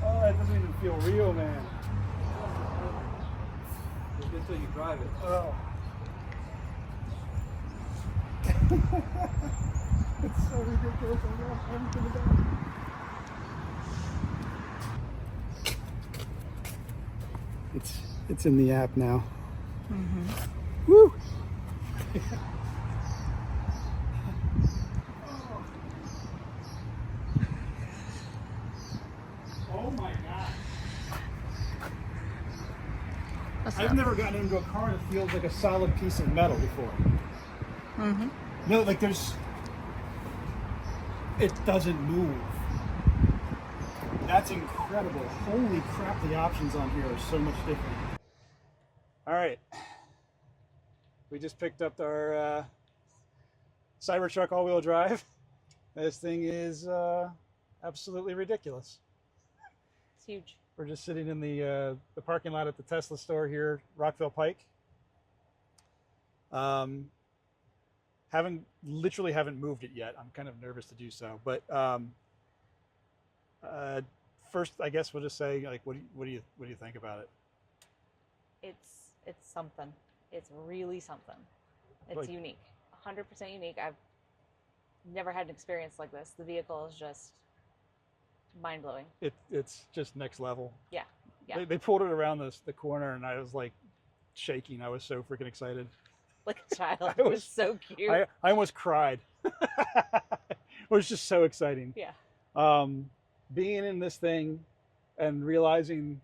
Oh, that doesn't even feel real, man. Just until you drive it. Oh. It's so ridiculous. I love everything about it. It's in the app now. Mm-hmm. Woo! Oh my God. I've never gotten into a car that feels like a solid piece of metal before. Mm-hmm. No, like it doesn't move. That's incredible. Holy crap, the options on here are so much different. All right. We just picked up our Cybertruck all-wheel drive. This thing is absolutely ridiculous. It's huge. We're just sitting in the parking lot at the Tesla store here, Rockville Pike. Literally haven't moved it yet. I'm kind of nervous to do so, but first, I guess we'll just say, like, what do you think about it? It's something. It's really something. It's like, unique, 100% unique. I've never had an experience like this. The vehicle is just mind-blowing. It's just next level. Yeah, yeah. They pulled it around the corner, and I was like shaking. I was so freaking excited. Like a child. It was so cute. I almost cried. It was just so exciting. Yeah. Being in this thing and realizing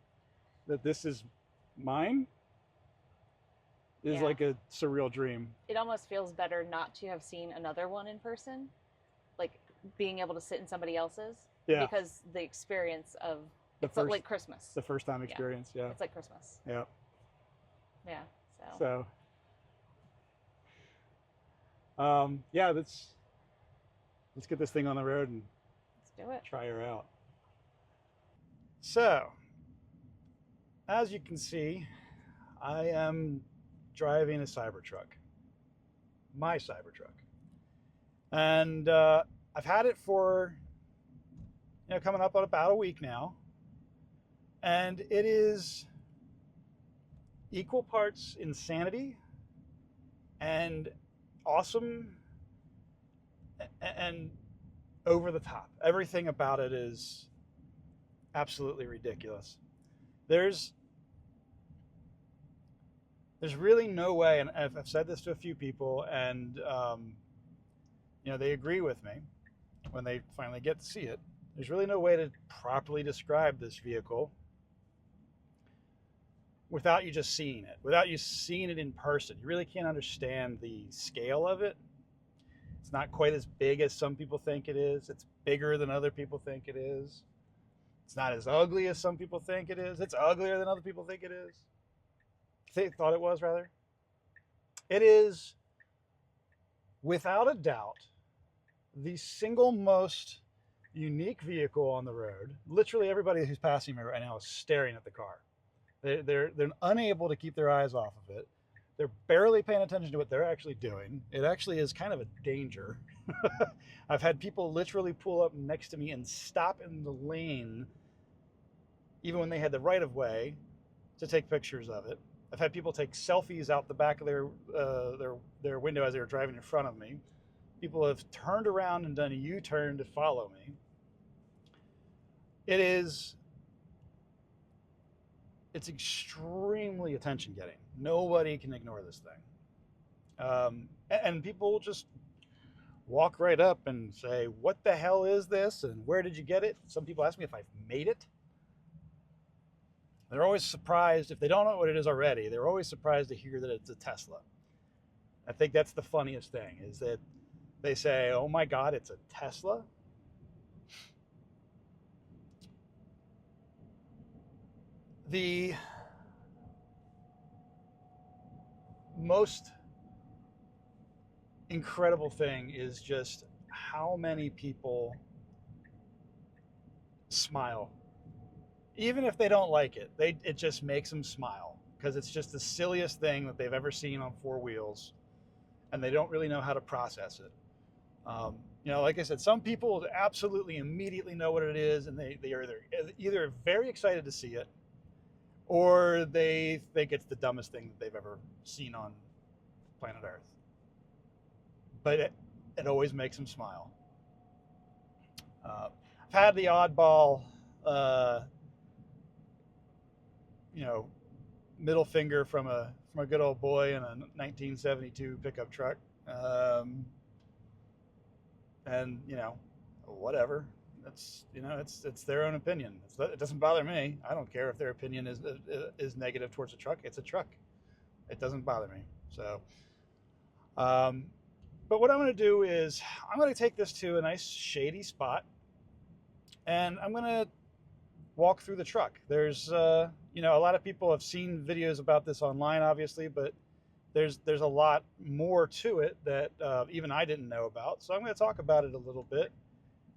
that this is mine is like a surreal dream. It almost feels better not to have seen another one in person, like being able to sit in somebody else's. Yeah. Because the experience of like Christmas. The first time experience. Yeah. It's like Christmas. Yeah. Yeah. So. Yeah, let's get this thing on the road and let's do it. Try her out. So, as you can see, I am driving a Cybertruck, my Cybertruck, and I've had it for coming up on about a week now, and it is equal parts insanity and awesome and over the top. Everything about it is absolutely ridiculous. There's really no way, and I've said this to a few people, and they agree with me when they finally get to see it. There's really no way to properly describe this vehicle without you just seeing it, without you seeing it in person. You really can't understand the scale of it. It's not quite as big as some people think it is. It's bigger than other people think it is. It's not as ugly as some people think it is. It's uglier than other people think it is. They thought it was, rather. It is, without a doubt, the single most unique vehicle on the road. Literally everybody who's passing me right now is staring at the car. They're unable to keep their eyes off of it. They're barely paying attention to what they're actually doing. It actually is kind of a danger. I've had people literally pull up next to me and stop in the lane, even when they had the right of way, to take pictures of it. I've had people take selfies out the back of their window as they were driving in front of me. People have turned around and done a U-turn to follow me. It's extremely attention-getting. Nobody can ignore this thing. And people just walk right up and say, what the hell is this? And where did you get it? Some people ask me if I've made it. They're always surprised. If they don't know what it is already, they're always surprised to hear that it's a Tesla. I think that's the funniest thing, is that they say, oh my God, it's a Tesla? The most incredible thing is just how many people smile. Even if they don't like it, it just makes them smile, because it's just the silliest thing that they've ever seen on four wheels, and they don't really know how to process it. You know, like I said, some people absolutely immediately know what it is, and they are either very excited to see it, or they think it's the dumbest thing that they've ever seen on planet Earth. But it always makes them smile. I've had the oddball, you know, middle finger from a good old boy in a 1972 pickup truck, and you know, whatever. That's, you know, it's their own opinion. It doesn't bother me. I don't care if their opinion is negative towards a truck. It's a truck. It doesn't bother me. So, but what I'm going to do is I'm going to take this to a nice shady spot, and I'm going to walk through the truck. There's, you know, a lot of people have seen videos about this online, obviously, but there's a lot more to it that even I didn't know about. So I'm going to talk about it a little bit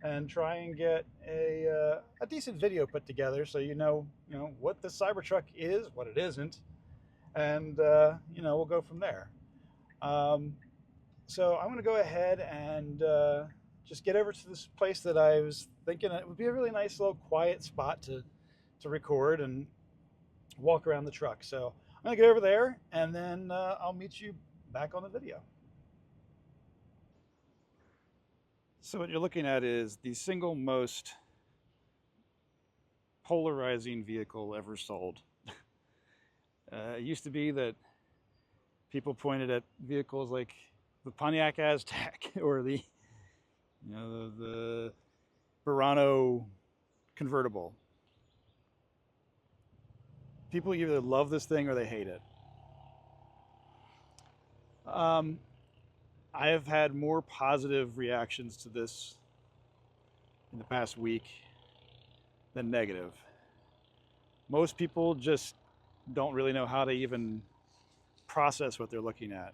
and try and get a decent video put together, so you know what the Cybertruck is, what it isn't, and you know, we'll go from there. So I'm going to go ahead and just get over to this place that I was thinking it would be a really nice little quiet spot to record and walk around the truck. So I'm going to get over there, and then I'll meet you back on the video. So what you're looking at is the single most polarizing vehicle ever sold. It used to be that people pointed at vehicles like the Pontiac Aztek or the, you know, the Verano convertible. People either love this thing or they hate it. I have had more positive reactions to this in the past week than negative. Most people just don't really know how to even process what they're looking at.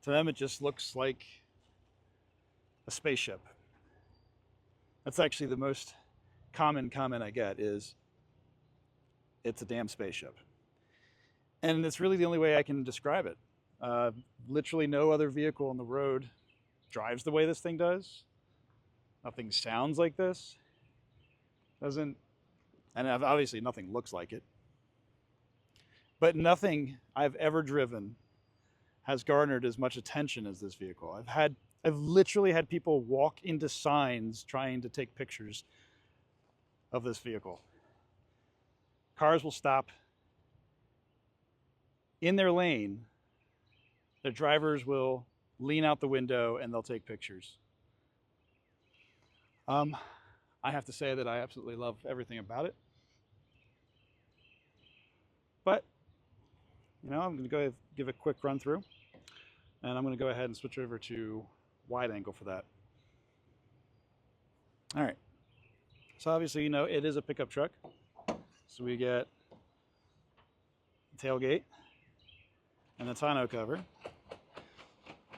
To them, it just looks like a spaceship. That's actually the most common comment I get is, it's a damn spaceship. And it's really the only way I can describe it. Literally no other vehicle on the road drives the way this thing does. Nothing sounds like this. Doesn't, and obviously nothing looks like it. But nothing I've ever driven has garnered as much attention as this vehicle. I've literally had people walk into signs trying to take pictures of this vehicle. Cars will stop in their lane. The drivers will lean out the window and they'll take pictures. I have to say that I absolutely love everything about it. But, you know, I'm going to go give a quick run through, and I'm going to go ahead and switch over to wide angle for that. All right. So obviously, you know, it is a pickup truck. So we get the tailgate and the tonneau cover.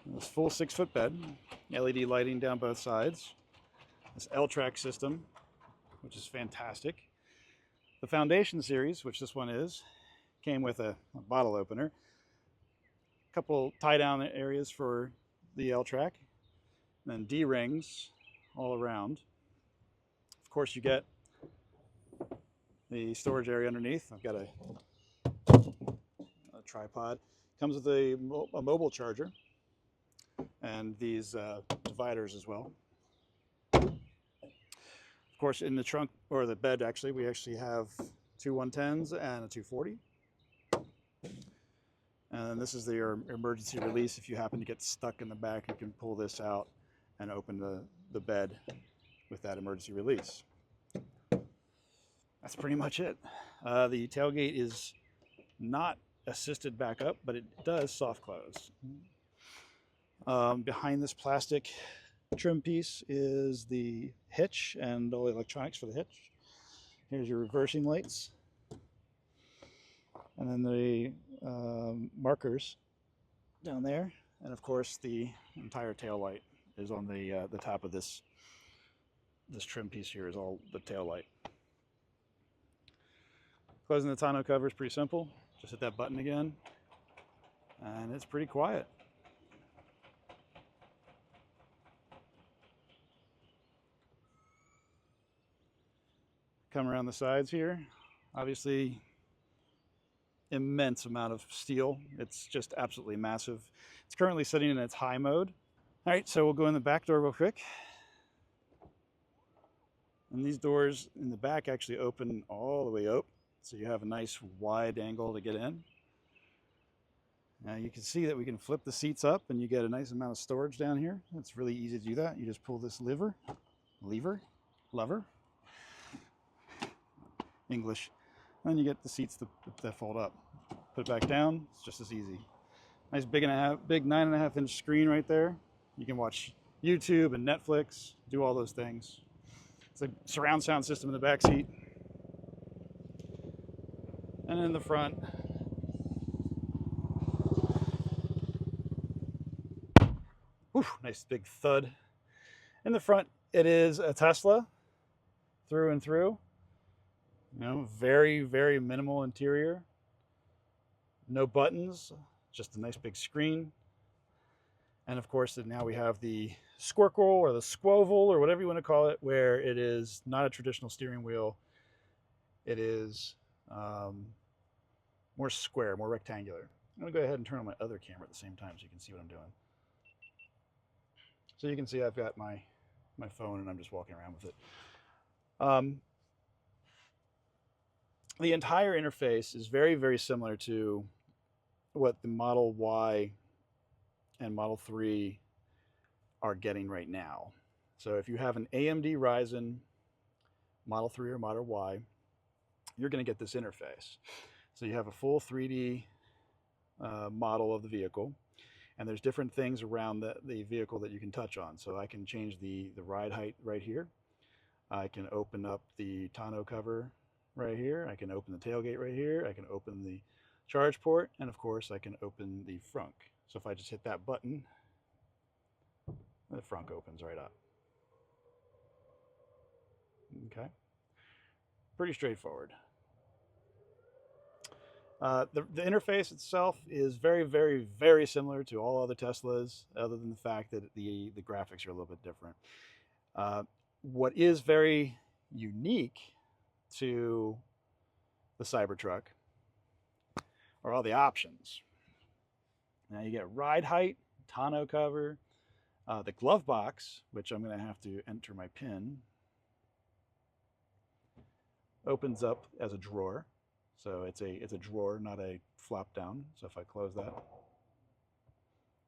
This full 6-foot bed, LED lighting down both sides. This L-track system, which is fantastic. The Foundation series, which this one is, came with a bottle opener. A couple tie-down areas for the L-track. And then D-rings all around. Of course, you get the storage area underneath. I've got a tripod. Comes with a mobile charger and these dividers as well. Of course, in the trunk, or the bed actually, we actually have two 110s and a 240. And this is your emergency release. If you happen to get stuck in the back, you can pull this out and open the bed with that emergency release. That's pretty much it. The tailgate is not assisted backup, but it does soft close. Behind this plastic trim piece is the hitch and all the electronics for the hitch. Here's your reversing lights. And then the markers down there. And of course the entire tail light is on the top of this trim piece here is all the tail light. Closing the tonneau cover is pretty simple. Just hit that button again and it's pretty quiet. come around the sides here. Obviously, immense amount of steel. It's just absolutely massive. It's currently sitting in its high mode. All right, so we'll go in the back door real quick. And these doors in the back actually open all the way up. So you have a nice wide angle to get in. Now you can see that we can flip the seats up and you get a nice amount of storage down here. It's really easy to do that. You just pull this lever, English, and you get the seats that fold up. Put it back down, it's just as easy. Nice big 9.5 inch screen right there. You can watch YouTube and Netflix, do all those things. It's a surround sound system in the back seat. And in the front, nice big thud. In the front, it is a Tesla through and through. You know, very, very minimal interior. No buttons, just a nice big screen. And of course, now we have the Squircle or the Squoval or whatever you want to call it, where it is not a traditional steering wheel. It is more square, more rectangular. I'm going to go ahead and turn on my other camera at the same time so you can see what I'm doing. So you can see I've got my phone and I'm just walking around with it. The entire interface is very, very similar to what the Model Y and Model 3 are getting right now. So if you have an AMD Ryzen Model 3 or Model Y, you're going to get this interface. So you have a full 3D model of the vehicle, and there's different things around the vehicle that you can touch on. So I can change the ride height right here. I can open up the tonneau cover right here. I can open the tailgate right here. I can open the charge port, and of course I can open the frunk. So if I just hit that button, the frunk opens right up. Okay, pretty straightforward. The interface itself is very, very, very similar to all other Teslas, other than the fact that the graphics are a little bit different. What is very unique to the Cybertruck are all the options. Now you get ride height, tonneau cover, the glove box, which I'm going to have to enter my PIN, opens up as a drawer. So it's a drawer, not a flop down. So if I close that,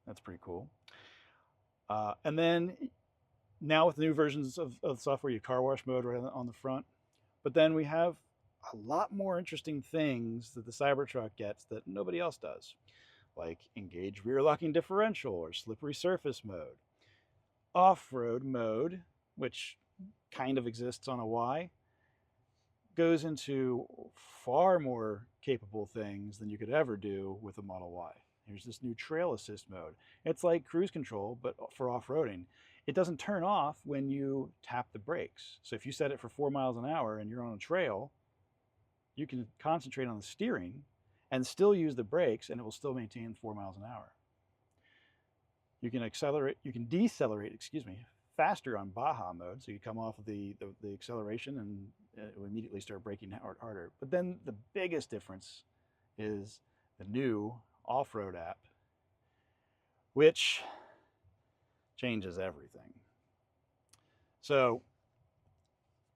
that's pretty cool. And then now with new versions of software, you car wash mode right on the front. But then we have a lot more interesting things that the Cybertruck gets that nobody else does, like engage rear locking differential or slippery surface mode, off-road mode, which kind of exists on a Y, goes into far more capable things than you could ever do with a Model Y. Here's this new trail assist mode. It's like cruise control, but for off-roading. It doesn't turn off when you tap the brakes. So if you set it for 4 miles an hour and you're on a trail, you can concentrate on the steering and still use the brakes and it will still maintain 4 miles an hour. You can decelerate, faster on Baja mode. So you come off of the acceleration and it will immediately start braking harder. But then the biggest difference is the new off-road app, which changes everything. So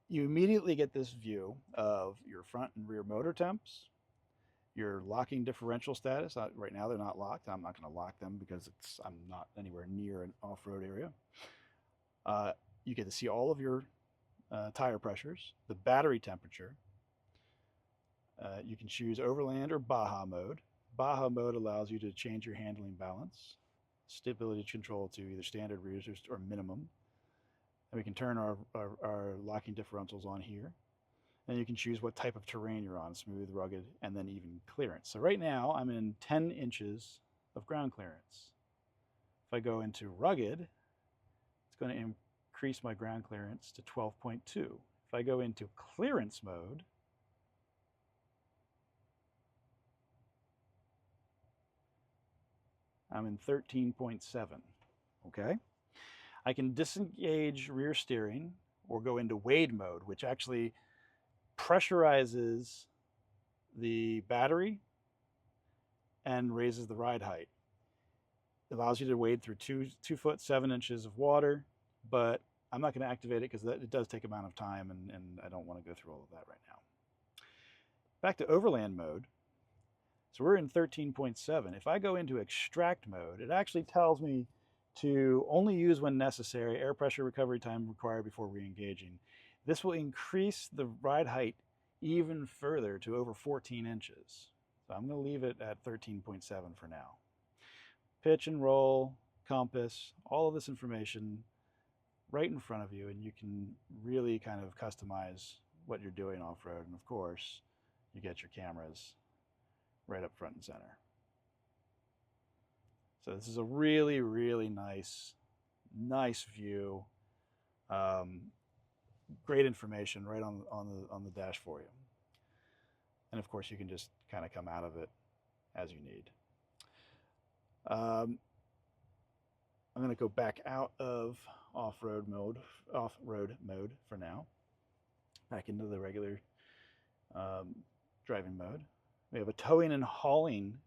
you immediately get this view of your front and rear motor temps, your locking differential status. Right now they're not locked. I'm not going to lock them because I'm not anywhere near an off-road area. You get to see all of your tire pressures, the battery temperature. You can choose Overland or Baja mode. Baja mode allows you to change your handling balance, stability control to either standard, rear, or minimum. And we can turn our locking differentials on here. And you can choose what type of terrain you're on, smooth, rugged, and then even clearance. So right now I'm in 10 inches of ground clearance. If I go into rugged, it's going to increase my ground clearance to 12.2. If I go into clearance mode, I'm in 13.7, okay? I can disengage rear steering or go into wade mode, which actually pressurizes the battery and raises the ride height. It allows you to wade through 2 foot 7 inches of water, but I'm not going to activate it because it does take amount of time, and I don't want to go through all of that right now. Back to overland mode. So we're in 13.7. If I go into extract mode, it actually tells me to only use when necessary, air pressure recovery time required before re-engaging. This will increase the ride height even further to over 14 inches. So I'm going to leave it at 13.7 for now. Pitch and roll, compass, all of this information right in front of you, and you can really kind of customize what you're doing off-road. And of course, you get your cameras right up front and center. So this is a really, really nice view. Great information right on the dash for you. And of course, you can just kind of come out of it as you need. I'm going to go back out of off-road mode for now. Back into the regular driving mode. We have a towing and hauling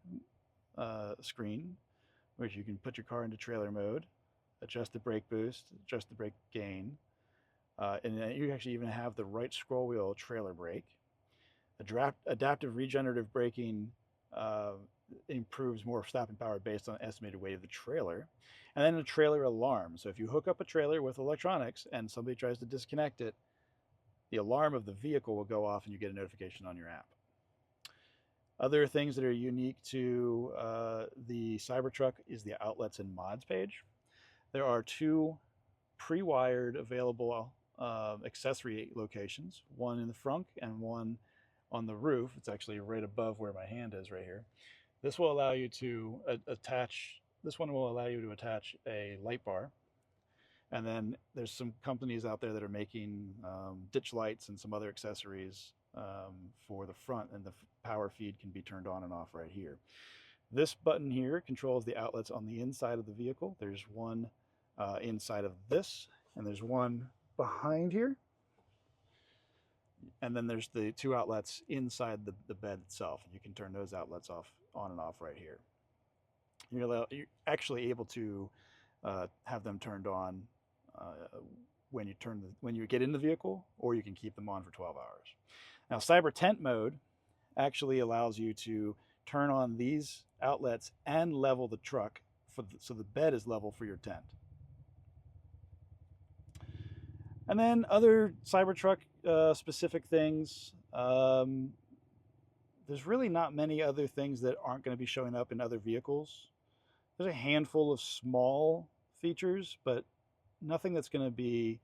screen, which you can put your car into trailer mode, adjust the brake boost, adjust the brake gain, and then you actually even have the right scroll wheel trailer brake. Adaptive regenerative braking improves more stopping power based on the estimated weight of the trailer. And then a trailer alarm. So if you hook up a trailer with electronics and somebody tries to disconnect it, the alarm of the vehicle will go off and you get a notification on your app. Other things that are unique to the Cybertruck is the outlets and mods page. There are 2 pre-wired available accessory locations, one in the front and one on the roof. It's actually right above where my hand is right here. This will allow you to attach a light bar. And then there's some companies out there that are making ditch lights and some other accessories for the front, and the power feed can be turned on and off right here. This button here controls the outlets on the inside of the vehicle. There's one inside of this, and there's one behind here. And then there's the 2 outlets inside the bed itself. You can turn those outlets on and off right here. You're actually able to have them turned on when you get in the vehicle, or you can keep them on for 12 hours. Now, Cyber Tent mode actually allows you to turn on these outlets and level the truck so the bed is level for your tent. And then other Cybertruck specific things. There's really not many other things that aren't going to be showing up in other vehicles. There's a handful of small features, but nothing that's going to be,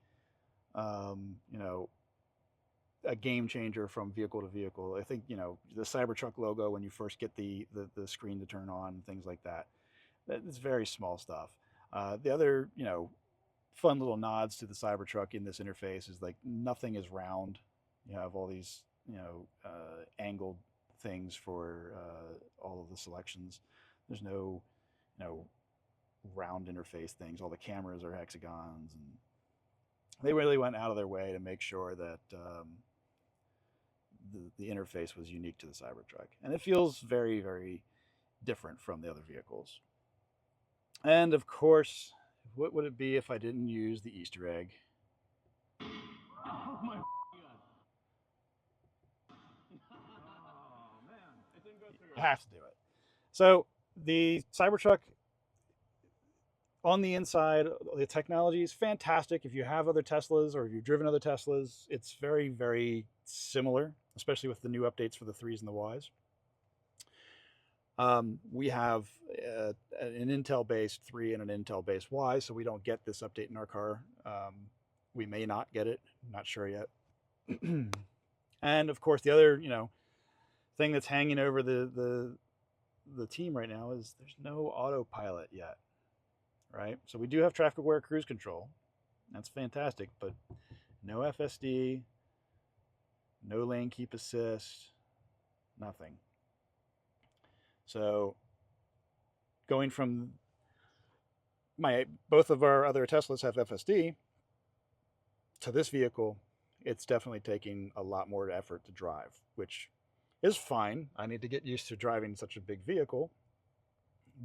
a game changer from vehicle to vehicle. I think, the Cybertruck logo when you first get the screen to turn on, things like that. It's very small stuff. The other, fun little nods to the Cybertruck in this interface is like nothing is round. You have all these, angled things for all of the selections. There's no, round interface things. All the cameras are hexagons, and they really went out of their way to make sure that the interface was unique to the Cybertruck. And it feels very, very different from the other vehicles. And of course, what would it be if I didn't use the Easter egg? Oh my God. Oh man, it didn't go through. I have to do it. So the Cybertruck on the inside, the technology is fantastic. If you have other Teslas or if you've driven other Teslas, it's very, very similar, especially with the new updates for the 3s and the Ys. We have an Intel-based 3 and an Intel-based Y, so we don't get this update in our car. We may not get it. I'm not sure yet. And of course, the other, thing that's hanging over the team right now is there's no autopilot yet, right? So we do have traffic-aware cruise control. That's fantastic, but no FSD, no lane keep assist, nothing. So going from both of our other Teslas have FSD to this vehicle, it's definitely taking a lot more effort to drive, which is fine. I need to get used to driving such a big vehicle,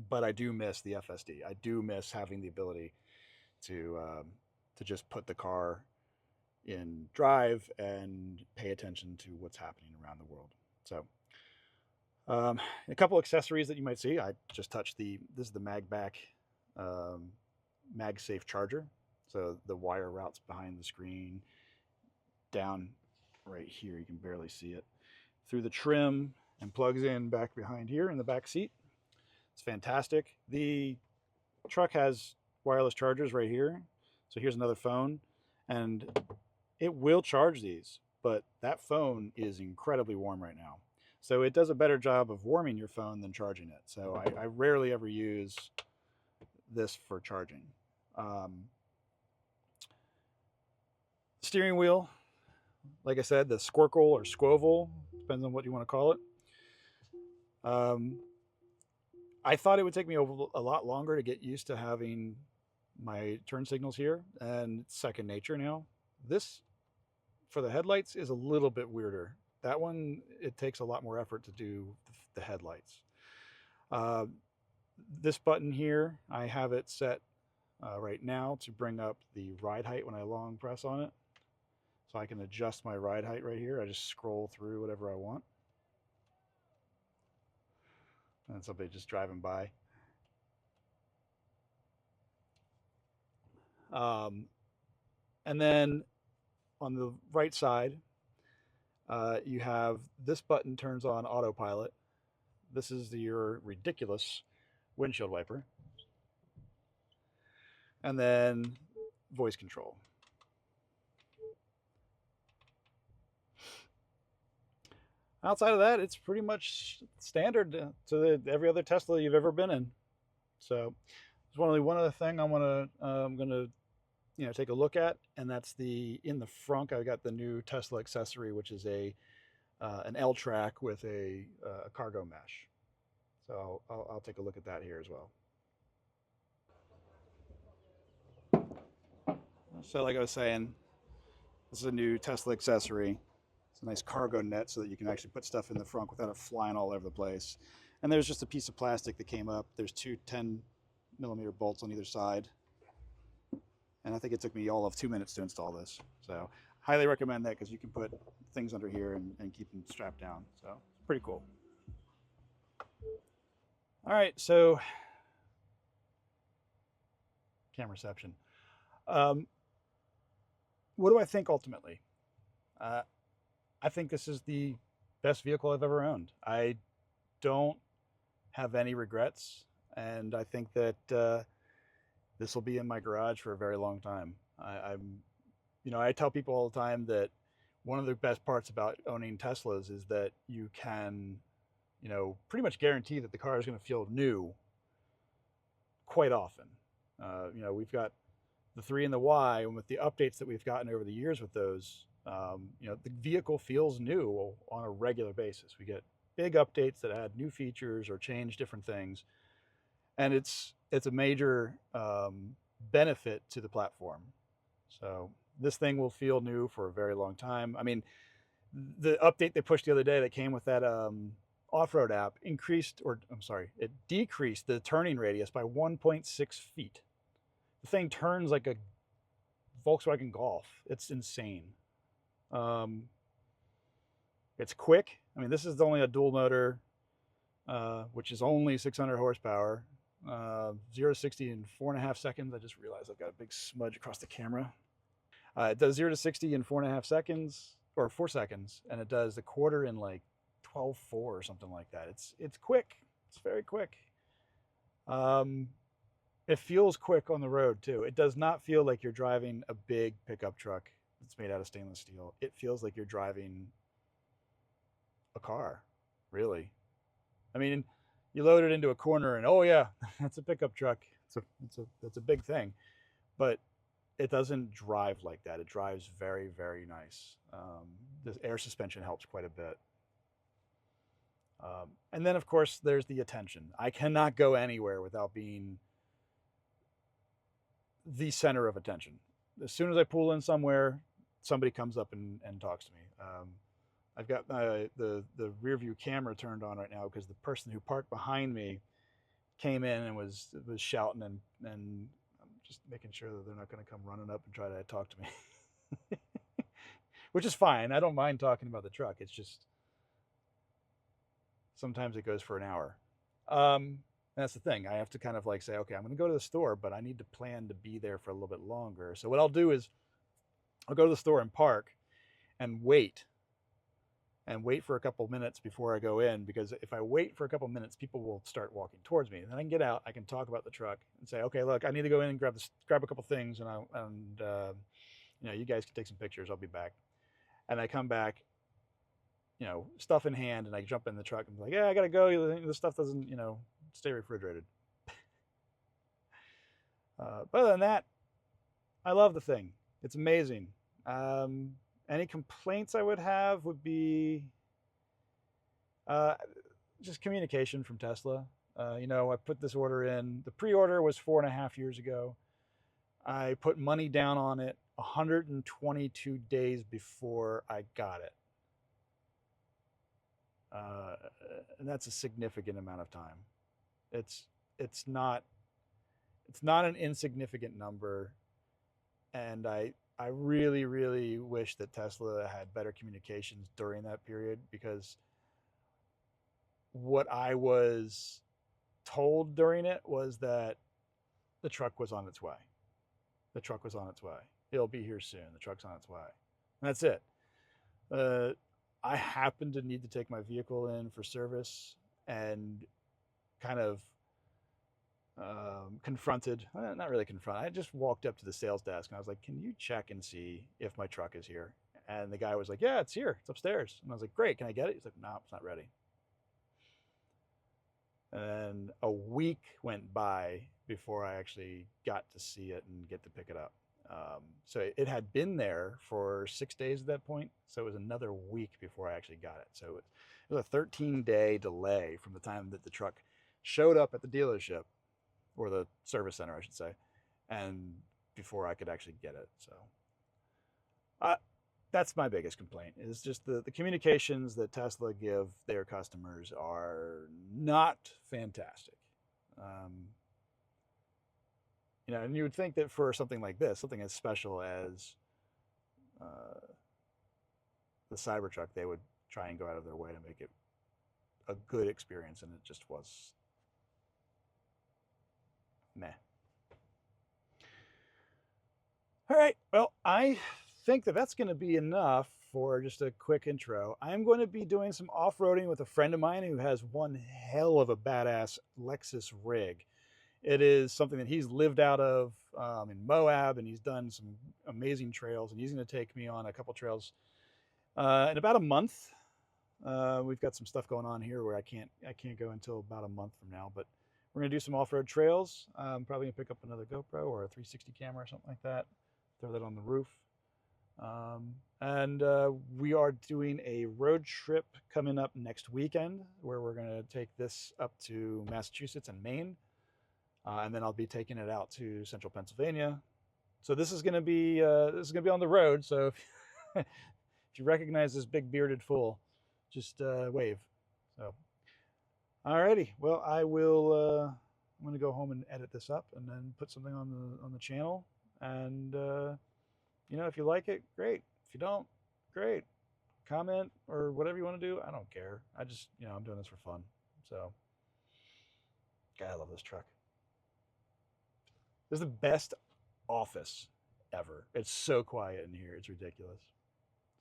but I do miss the FSD. I do miss having the ability to just put the car in drive and pay attention to what's happening around the world. So a couple accessories that you might see. I just touched this is the MagBak MagSafe charger. So the wire routes behind the screen down right here. You can barely see it through the trim and plugs in back behind here in the back seat. It's fantastic. The truck has wireless chargers right here. So here's another phone, and it will charge these, but that phone is incredibly warm right now. So it does a better job of warming your phone than charging it. So I rarely ever use this for charging. Steering wheel, like I said, the Squircle or Squoval, depends on what you want to call it. I thought it would take me a lot longer to get used to having my turn signals here, and it's second nature now. This, for the headlights, is a little bit weirder. That one, it takes a lot more effort to do the headlights. This button here, I have it set right now to bring up the ride height when I long press on it. So I can adjust my ride height right here. I just scroll through whatever I want. And somebody just driving by. And then on the right side, you have this button turns on autopilot. This is your ridiculous windshield wiper. And then voice control. Outside of that, it's pretty much standard to every other Tesla you've ever been in. So there's one other thing I'm gonna take a look at, and that's in the front. I got the new Tesla accessory, which is an L track with a cargo mesh. So I'll take a look at that here as well. So like I was saying, this is a new Tesla accessory. It's a nice cargo net so that you can actually put stuff in the front without it flying all over the place. And there's just a piece of plastic that came up. There's two 10mm bolts on either side. And I think it took me all of 2 minutes to install this. So highly recommend that because you can put things under here and keep them strapped down. So it's pretty cool. All right, so camera reception. What do I think ultimately? I think this is the best vehicle I've ever owned. I don't have any regrets, and I think that this will be in my garage for a very long time. I tell people all the time that one of the best parts about owning Teslas is that you can, pretty much guarantee that the car is going to feel new quite often. We've got the 3 and the Y, and with the updates that we've gotten over the years with those, the vehicle feels new on a regular basis. We get big updates that add new features or change different things, and it's a major benefit to the platform. So this thing will feel new for a very long time. I mean, the update they pushed the other day that came with that off-road app it decreased the turning radius by 1.6 feet. The thing turns like a Volkswagen Golf. It's insane. It's quick. I mean, this is only a dual motor, which is only 600 horsepower. 0 to 60 in 4.5 seconds. I just realized I've got a big smudge across the camera. It does 0 to 60 in 4.5 seconds, or 4 seconds, and it does the quarter in like 12.4 or something like that. It's quick. It's very quick. It feels quick on the road too. It does not feel like you're driving a big pickup truck that's made out of stainless steel. It feels like you're driving a car, really. I mean, you load it into a corner and oh yeah, that's a pickup truck. It's a big thing, but it doesn't drive like that. It drives very, very nice. The air suspension helps quite a bit. And then of course there's the attention. I cannot go anywhere without being the center of attention. As soon as I pull in somewhere, somebody comes up and talks to me. I've got the rear view camera turned on right now because the person who parked behind me came in and was shouting, and I'm just making sure that they're not going to come running up and try to talk to me, which is fine. I don't mind talking about the truck. It's just sometimes it goes for an hour. That's the thing. I have to kind of like say, okay, I'm going to go to the store, but I need to plan to be there for a little bit longer. So what I'll do is I'll go to the store and park and wait for a couple minutes before I go in, because if I wait for a couple minutes, people will start walking towards me, and then I can get out. I can talk about the truck and say, okay, look, I need to go in and grab a couple things, and you guys can take some pictures. I'll be back. And I come back, stuff in hand, and I jump in the truck and be like, yeah, I gotta go. This stuff doesn't, stay refrigerated. But other than that, I love the thing. It's amazing. Any complaints I would have would be just communication from Tesla. I put this order in. The pre-order was 4.5 years ago. I put money down on it 122 days before I got it. And that's a significant amount of time. It's not an insignificant number, and I really, really wish that Tesla had better communications during that period, because what I was told during it was that the truck was on its way. The truck was on its way. It'll be here soon. The truck's on its way. And that's it. I happened to need to take my vehicle in for service, and kind of confronted, not really confronted, I just walked up to the sales desk and I was like, can you check and see if my truck is here? And the guy was like, yeah, it's here, it's upstairs. And I was like, great, can I get it? He's like, no, it's not ready. And a week went by before I actually got to see it and get to pick it up. So it had been there for 6 days at that point. So it was another week before I actually got it. So it was a 13-day delay from the time that the truck showed up at the dealership, or the service center, I should say, and before I could actually get it. So that's my biggest complaint, is just the communications that Tesla give their customers are not fantastic. And you would think that for something like this, something as special as the Cybertruck, they would try and go out of their way to make it a good experience, and it just was meh. All right, well, I think that that's going to be enough for just a quick intro. I'm going to be doing some off-roading with a friend of mine who has one hell of a badass Lexus rig. It is something that he's lived out of in Moab, and he's done some amazing trails, and he's going to take me on a couple trails in about a month. We've got some stuff going on here where I can't go until about a month from now, but we're going to do some off-road trails. I'm probably going to pick up another GoPro or a 360 camera or something like that, throw that on the roof. And we are doing a road trip coming up next weekend, where we're going to take this up to Massachusetts and Maine. And then I'll be taking it out to central Pennsylvania. So this is going to be on the road. So if you recognize this big bearded fool, just wave. So, alrighty. Well, I will. I'm going to go home and edit this up, and then put something on the channel. And if you like it, great. If you don't, great. Comment or whatever you want to do. I don't care. I just I'm doing this for fun. So, God, I love this truck. This is the best office ever. It's so quiet in here. It's ridiculous.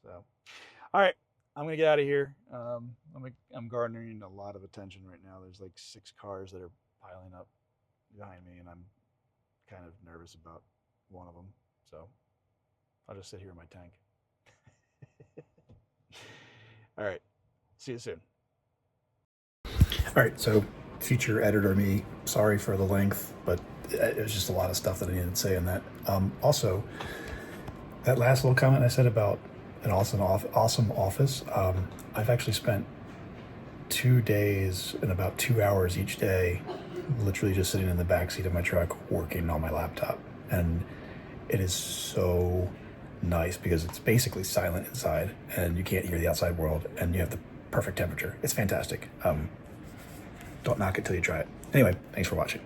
So, all right, I'm going to get out of here. I'm garnering a lot of attention right now. There's like 6 cars that are piling up behind me, and I'm kind of nervous about one of them. So I'll just sit here in my tank. All right, see you soon. All right, so feature editor me, sorry for the length, but it was just a lot of stuff that I needed to say in that. Also, that last little comment I said about an awesome office, I've actually spent 2 days and about 2 hours each day literally just sitting in the back seat of my truck working on my laptop, and it is so nice because it's basically silent inside and you can't hear the outside world and you have the perfect temperature. It's fantastic. Don't knock it till you try it. Anyway, thanks for watching.